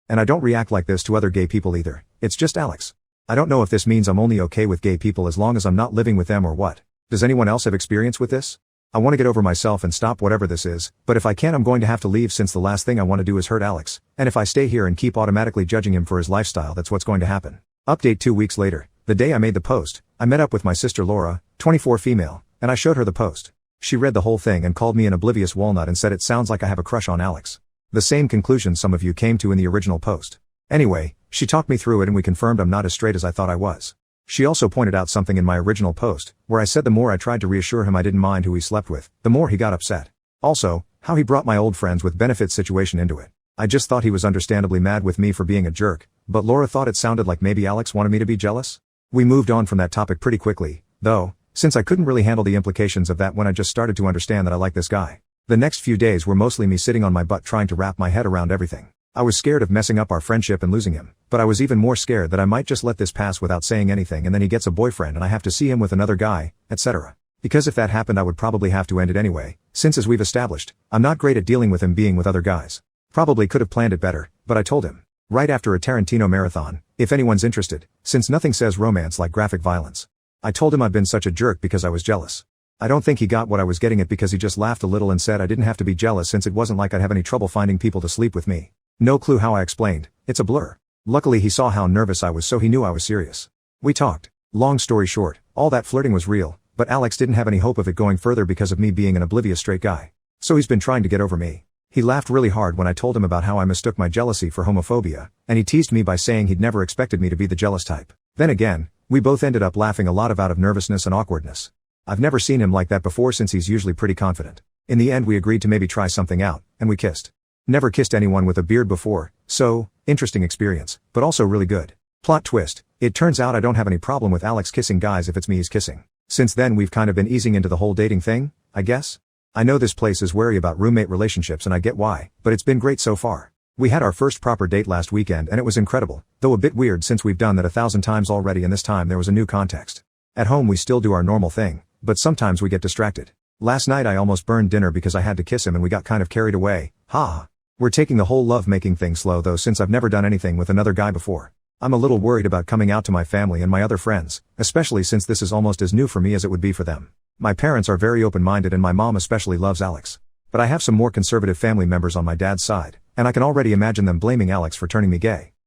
And I don't react like this to other gay people either. It's just Alex. I don't know if this means I'm only okay with gay people as long as I'm not living with them or what. Does anyone else have experience with this? I want to get over myself and stop whatever this is, but if I can't I'm going to have to leave since the last thing I want to do is hurt Alex, and if I stay here and keep automatically judging him for his lifestyle that's what's going to happen. Update 2 weeks later, the day I made the post, I met up with my sister Laura, 24 female, and I showed her the post. She read the whole thing and called me an oblivious walnut and said it sounds like I have a crush on Alex. The same conclusion some of you came to in the original post. Anyway, she talked me through it and we confirmed I'm not as straight as I thought I was. She also pointed out something in my original post, where I said the more I tried to reassure him I didn't mind who he slept with, the more he got upset. Also, how he brought my old friends with benefits situation into it. I just thought he was understandably mad with me for being a jerk, but Laura thought it sounded like maybe Alex wanted me to be jealous? We moved on from that topic pretty quickly, though, since I couldn't really handle the implications of that when I just started to understand that I like this guy. The next few days were mostly me sitting on my butt trying to wrap my head around everything. I was scared of messing up our friendship and losing him, but I was even more scared that I might just let this pass without saying anything and then he gets a boyfriend and I have to see him with another guy, etc. Because if that happened I would probably have to end it anyway, since as we've established, I'm not great at dealing with him being with other guys. Probably could have planned it better, but I told him. Right after a Tarantino marathon, if anyone's interested, since nothing says romance like graphic violence. I told him I'd been such a jerk because I was jealous. I don't think he got what I was getting at because he just laughed a little and said I didn't have to be jealous since it wasn't like I'd have any trouble finding people to sleep with me. No clue how I explained, it's a blur. Luckily he saw how nervous I was so he knew I was serious. We talked. Long story short, all that flirting was real, but Alex didn't have any hope of it going further because of me being an oblivious straight guy. So he's been trying to get over me. He laughed really hard when I told him about how I mistook my jealousy for homophobia, and he teased me by saying he'd never expected me to be the jealous type. Then again, we both ended up laughing a lot out of nervousness and awkwardness. I've never seen him like that before since he's usually pretty confident. In the end we agreed to maybe try something out, and we kissed. Never kissed anyone with a beard before, so, interesting experience, but also really good. Plot twist, it turns out I don't have any problem with Alex kissing guys if it's me he's kissing. Since then we've kind of been easing into the whole dating thing, I guess? I know this place is wary about roommate relationships and I get why, but it's been great so far. We had our first proper date last weekend and it was incredible, though a bit weird since we've done that 1,000 times already and this time there was a new context. At home we still do our normal thing, but sometimes we get distracted. Last night I almost burned dinner because I had to kiss him and we got kind of carried away, ha. We're taking the whole love-making thing slow though since I've never done anything with another guy before. I'm a little worried about coming out to my family and my other friends, especially since this is almost as new for me as it would be for them. My parents are very open-minded and my mom especially loves Alex. But I have some more conservative family members on my dad's side, and I can already imagine them blaming Alex for turning me gay.